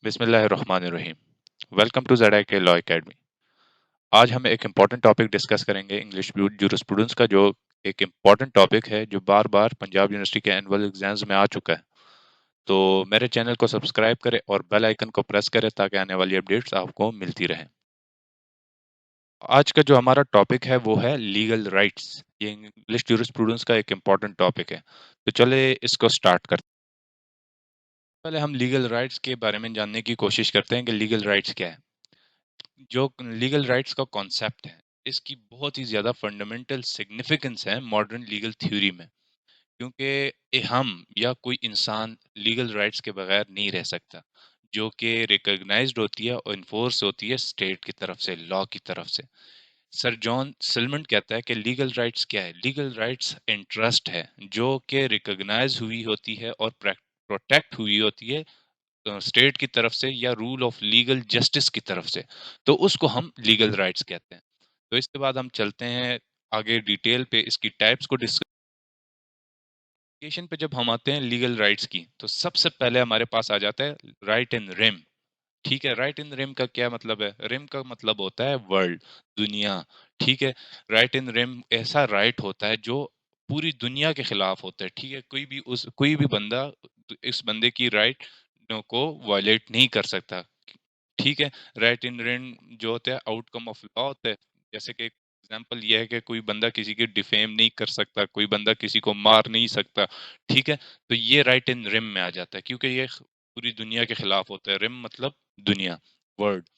बिस्मिल्लाहिर्रहमानिर्रहीम। Welcome to Z law academy. आज हम एक इम्पॉर्टेंट टॉपिक डिस्कस करेंगे इंग्लिश जूरिस्प्रूडेंस का, जो एक इम्पॉर्टेंट टॉपिक है जो बार बार पंजाब यूनिवर्सिटी के एनुअल एग्जाम्स में आ चुका है। तो मेरे चैनल को सब्सक्राइब करें और बेल आइकन को प्रेस करें ताकि आने वाली अपडेट्स आपको मिलती रहें। आज का जो हमारा टॉपिक है वो है लीगल राइट्स। ये इंग्लिश जूरिस्प्रूडेंस का एक इम्पॉर्टेंट टॉपिक है। तो चले इसको स्टार्ट करते हैं। पहले हम लीगल राइट्स के बारे में जानने की कोशिश करते हैं कि लीगल राइट्स क्या है। जो लीगल राइट्स का कॉन्सेप्ट है, इसकी बहुत ही ज़्यादा फंडामेंटल सिग्निफिकेंस है मॉडर्न लीगल थ्योरी में। क्योंकि हम या कोई इंसान लीगल राइट्स के बगैर नहीं रह सकता, जो कि रिकॉग्नाइज्ड होती है और इन्फोर्स होती है स्टेट की तरफ से, लॉ की तरफ से। सर जॉन सिल्मन कहता है कि लीगल राइट्स क्या है। लीगल राइट्स इंटरेस्ट है जो कि रिकॉग्नाइज हुई होती है और प्रोटेक्ट हुई होती है स्टेट की तरफ से या रूल ऑफ लीगल जस्टिस की तरफ से। तो उसको हम लीगल राइट्स कहते हैं। तो इसके बाद हम चलते हैं आगे डिटेल पे इसकी टाइप्स को डिस्कशन पे। जब हम आते हैं लीगल राइट्स की, तो सबसे पहले हमारे पास आ जाता है राइट इन रेम। ठीक है, राइट इन रेम का क्या मतलब है? रेम का मतलब होता है वर्ल्ड, दुनिया। ठीक है, राइट इन रेम ऐसा राइट होता है जो पूरी दुनिया के खिलाफ होता है। ठीक है, कोई भी बंदा इस बंदे की राइट को वायलेट नहीं कर सकता। ठीक है, राइट इन रेम जो होता है आउटकम ऑफ लॉ होता है। जैसे कि एग्जांपल ये है कि कोई बंदा किसी की डिफेम नहीं कर सकता, कोई बंदा किसी को मार नहीं सकता। ठीक है, तो ये राइट इन रेम में आ जाता है क्योंकि ये पूरी दुनिया के खिलाफ होता है। रिम मतलब दुनिया, वर्ड।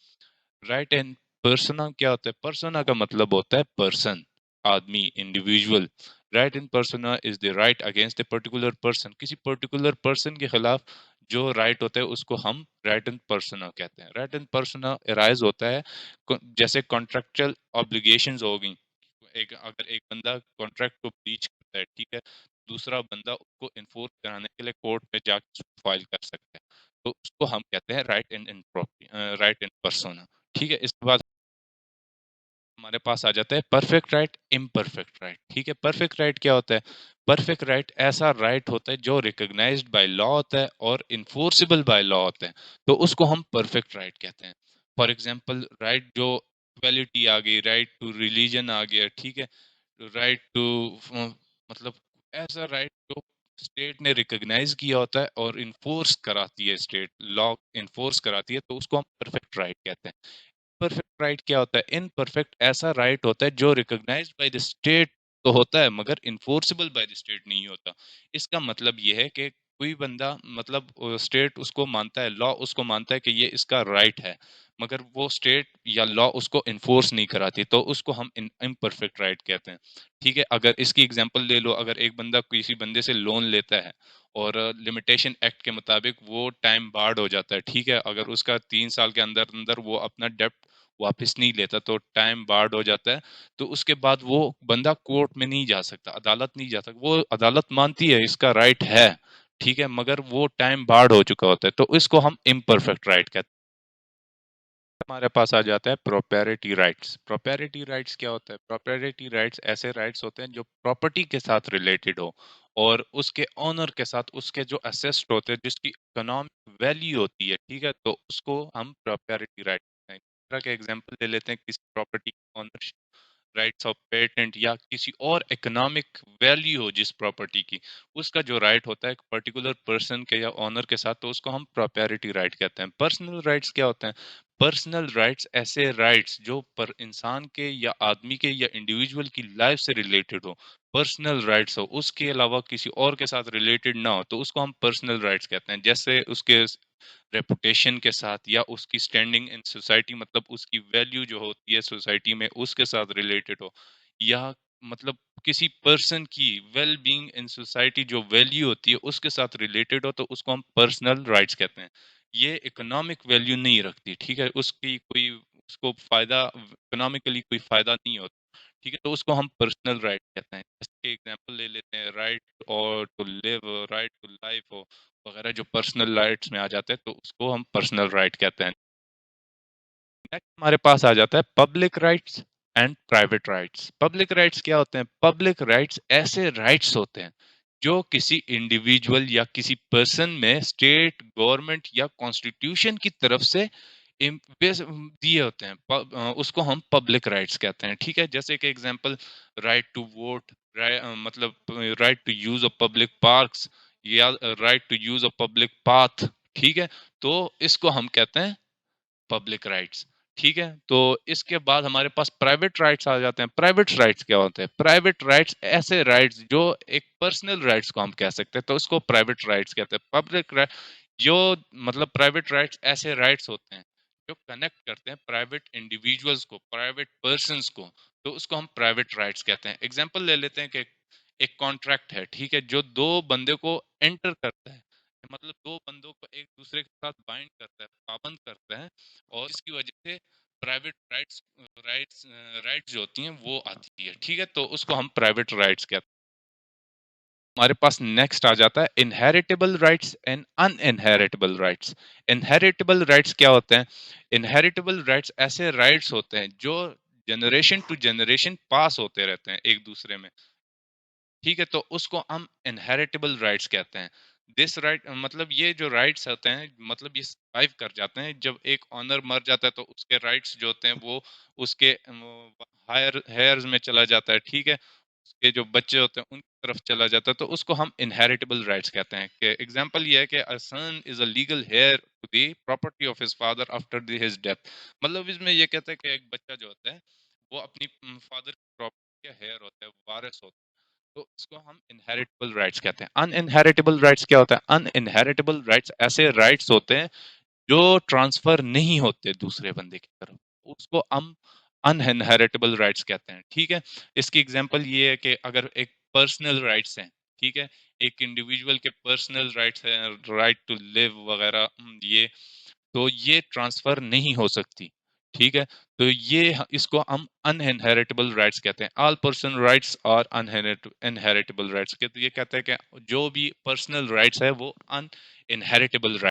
राइट एंड पर्सना क्या होता है? पर्सना का मतलब होता है पर्सन, आदमी, individual. Right in persona is the right against a particular person. किसी पर्टिकुलर पर्सन के खिलाफ जो राइट होता है उसको हम राइट इन पर्सना कहते हैं। राइट इन पर्सना अराइज होता है जैसे कॉन्ट्रेक्चुअल ऑब्लिगेशंस हो गई। अगर एक बंदा कॉन्ट्रैक्ट को ब्रीच करता है, ठीक है, दूसरा बंदा उसको इन्फोर्स कराने के लिए कोर्ट में जाकर फाइल कर सकता है। तो उसको हम कहते हैं right in property, right in persona. ठीक है, इसके बाद हमारे पास आ जाता है परफेक्ट राइट, इम्परफेक्ट राइट। ठीक है, परफेक्ट राइट क्या होता है? परफेक्ट राइट ऐसा राइट होता है जो रिकॉग्नाइज्ड बाय लॉ होता है और इन्फोर्सेबल बाय लॉ होता है। तो उसको हम परफेक्ट राइट कहते हैं। फॉर एग्जांपल राइट जो इक्वालिटी आ गई, राइट टू रिलीजन आ गया। ठीक है, राइट टू मतलब ऐसा राइट जो स्टेट ने रिकॉग्नाइज किया होता है और इन्फोर्स कराती है, स्टेट लॉ इन्फोर्स कराती है, तो उसको हम परफेक्ट राइट कहते हैं। परफेक्ट राइट क्या होता है? इनपरफेक्ट ऐसा राइट होता है जो रिकॉग्नाइज्ड बाय द स्टेट तो होता है मगर इन्फोर्सेबल बाय द स्टेट नहीं होता। इसका मतलब ये है कि कोई बंदा मतलब स्टेट उसको मानता है, लॉ उसको मानता है कि ये इसका राइट है, मगर वो स्टेट या लॉ उसको इन्फोर्स नहीं कराती, तो उसको हम इम्परफेक्ट राइट कहते हैं। ठीक है, अगर इसकी एग्जांपल ले लो, अगर एक बंदा किसी बंदे से लोन लेता है और लिमिटेशन एक्ट के मुताबिक वो टाइम बार्ड हो जाता है। ठीक है, अगर उसका 3 साल के अंदर अंदर वो अपना डेप्ट वापस नहीं लेता तो टाइम बार्ड हो जाता है। तो उसके बाद वो बंदा कोर्ट में नहीं जा सकता, अदालत नहीं जा सकता। वो अदालत मानती है इसका राइट है, ठीक है, मगर वो टाइम बार्ड हो चुका होता है, तो इसको हम इम्परफेक्ट राइट कहते हैं। हमारे पास आ जाता है प्रोपेरिटी राइट्स। प्रोपेरिटी राइट्स क्या होता है? प्रोपेरिटी राइट्स ऐसे राइट्स होते हैं जो प्रॉपर्टी के साथ रिलेटेड हो और उसके ऑनर के साथ, उसके जो असेस्ट होते हैं, जिसकी इकोनॉमिक वैल्यू होती है। ठीक है, तो उसको हम प्रोपेरिटी राइट कहते हैं। इस तरह के एग्जांपल ले लेते हैं, किसी property ownership, rights of patent, या किसी और इकोनॉमिक वैल्यू हो जिस प्रॉपर्टी की, उसका जो राइट होता है एक पर्टिकुलर पर्सन के या ऑनर के साथ, तो उसको हम प्रॉपेरिटी राइट कहते हैं। पर्सनल राइट्स क्या होते हैं? पर्सनल राइट्स ऐसे राइट्स जो पर इंसान के या आदमी के या इंडिविजुअल की लाइफ से रिलेटेड हो, पर्सनल राइट्स हो, उसके अलावा किसी और के साथ रिलेटेड ना हो, तो उसको हम पर्सनल राइट्स कहते हैं। जैसे उसके रेपुटेशन के साथ या उसकी स्टैंडिंग इन सोसाइटी, मतलब उसकी वैल्यू जो होती है सोसाइटी में उसके साथ रिलेटेड हो, या मतलब किसी पर्सन की वेल बीइंग इन सोसाइटी जो वैल्यू होती है उसके साथ रिलेटेड हो, तो उसको हम पर्सनल राइट्स कहते हैं। ये इकोनॉमिक वैल्यू नहीं रखती, ठीक है, उसकी कोई उसको फायदा, इकोनॉमिकली कोई फायदा नहीं होता। ठीक है, तो उसको हम पर्सनल राइट कहते हैं। जैसे एग्जांपल ले लेते हैं, राइट और to live, right to life हो वगैरह, जो पर्सनल राइट्स में आ जाते हैं, तो उसको हम पर्सनल राइट कहते हैं। नेक्स्ट हमारे पास आ जाता है public rights and private rights. Public rights क्या होते हैं? पब्लिक राइट्स ऐसे राइट्स होते हैं जो किसी इंडिविजुअल या किसी पर्सन में स्टेट गवर्नमेंट या कॉन्स्टिट्यूशन की तरफ से दिए होते हैं, उसको हम पब्लिक राइट्स कहते हैं। ठीक है, जैसे कि एग्जांपल राइट टू वोट, मतलब right to use of public parks या right to use of public path. ठीक है, तो इसको हम कहते हैं पब्लिक राइट्स। ठीक है, तो इसके बाद हमारे पास प्राइवेट राइट्स आ जाते हैं। प्राइवेट राइट्स क्या होते हैं? प्राइवेट राइट्स ऐसे राइट्स जो एक पर्सनल राइट्स को हम कह सकते हैं, तो इसको प्राइवेट राइट्स कहते हैं। पब्लिक राइट जो मतलब प्राइवेट राइट्स ऐसे राइट्स होते हैं जो कनेक्ट करते हैं प्राइवेट इंडिविजुअल्स को, प्राइवेट पर्सन्स को, तो उसको हम प्राइवेट राइट्स कहते हैं। एग्जाम्पल ले लेते हैं कि एक कॉन्ट्रैक्ट है, ठीक है, जो दो बंदे को एंटर करता है, मतलब दो बंदों को एक दूसरे के साथ बाइंड करता है, पाबंद करता है, और इसकी वजह से प्राइवेट राइट्स राइट्स जो होती हैं वो आती है। ठीक है, तो उसको हम प्राइवेट राइट्स कहते हैं। हमारे पास नेक्स्ट आ जाता है inheritable rights and uninheritable rights. Inheritable rights क्या होते हैं? इनहेरिटेबल राइट्स ऐसे राइट्स होते हैं जो जनरेशन टू जनरेशन पास होते रहते हैं एक दूसरे में। ठीक है, तो उसको हम इनहेरिटेबल राइट्स कहते हैं। दिस राइट मतलब ये जो राइट्स होते हैं, मतलब ये सर्वाइव कर जाते हैं। जब एक ऑनर मर जाता है तो उसके राइट्स जो होते हैं वो उसके हायर हेयर्स में चला जाता है। ठीक है, उसके जो बच्चे होते हैं उनकी तरफ चला जाता है, तो उसको हम इनहेरिटेबल राइट्स कहते हैं। कि एग्जांपल ये है कि a son is a legal heir to the property of his father after his death. मतलब इसमें ये कहता है कि एक बच्चा जो होता है वो अपनी फादर की प्रॉपर्टी का हेयर होता है, वारिस होता है, तो इसको हम इनहेरिटेबल राइट्स कहते हैं। अनइनहेरिटेबल राइट्स क्या होता है? अनइनहेरिटेबल राइट्स ऐसे राइट्स होते हैं जो ट्रांसफर नहीं होते दूसरे बंदे की तरफ, उसको हम अनइनहेरिटेबल राइट्स कहते हैं। ठीक है, इसकी एग्जांपल ये है कि अगर एक पर्सनल राइट्स हैं, ठीक है, एक इंडिविजुअल के पर्सनल राइट्स हैं, राइट टू लिव वगैरह, ये तो ये ट्रांसफर नहीं हो सकती। ठीक है, तो इसको हम अनइनहेरिटेबल राइट्स कहते हैं। ऑल पर्सनल राइट्स और अनइनहेरिटेबल राइट्स के, तो ये कहते हैं कि जो भी पर्सनल राइट्स है वो अनइनहेरिटेबल राइट।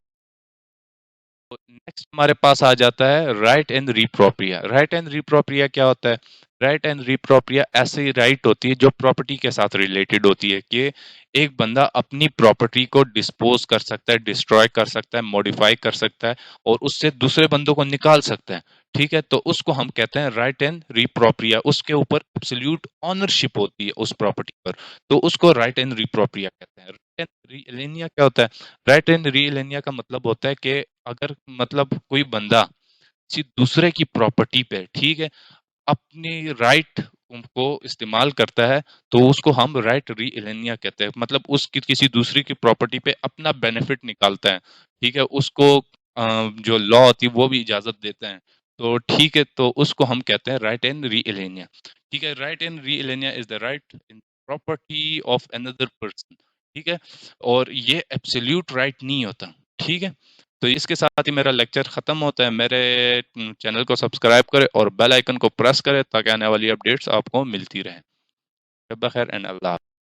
नेक्स्ट हमारे पास आ जाता है राइट एंड रिप्रोप्रिया। राइट एंड रिप्रोप्रिया क्या होता है? राइट एंड रिप्रोप्रिया ऐसी राइट होती है जो प्रॉपर्टी के साथ रिलेटेड होती है, कि एक बंदा अपनी प्रॉपर्टी को डिस्पोज कर सकता है, डिस्ट्रॉय कर सकता है, मॉडिफाई कर सकता है, और उससे दूसरे बंदों को निकाल सकता है। ठीक है, तो उसको हम कहते हैं राइट एंड रिप्रोप्रिया। उसके ऊपर एब्सोल्यूट ऑनरशिप होती है उस प्रॉपर्टी पर, तो उसको राइट एंड रिप्रोप्रिया कहते हैं। राइट एंड री क्या होता है? राइट एंड री का मतलब होता है कि अगर मतलब कोई बंदा किसी दूसरे की प्रॉपर्टी पे, ठीक है, अपनी राइट को इस्तेमाल करता है, तो उसको हम राइट री एलेनिया कहते हैं। मतलब उसकी किसी दूसरी की प्रॉपर्टी पे अपना बेनिफिट निकालता है, ठीक है, उसको जो लॉ होती है वो भी इजाजत देता है, तो ठीक है, तो उसको हम कहते हैं राइट एंड री एलेनिया। ठीक है, right and re aliena is the right in property of another person. ठीक है, और ये एब्सोल्यूट राइट नहीं होता। ठीक है, तो इसके साथ ही मेरा लेक्चर खत्म होता है। मेरे चैनल को सब्सक्राइब करें और बेल आइकन को प्रेस करें ताकि आने वाली अपडेट्स आपको मिलती रहें। शब बखैर एंड अल्लाह।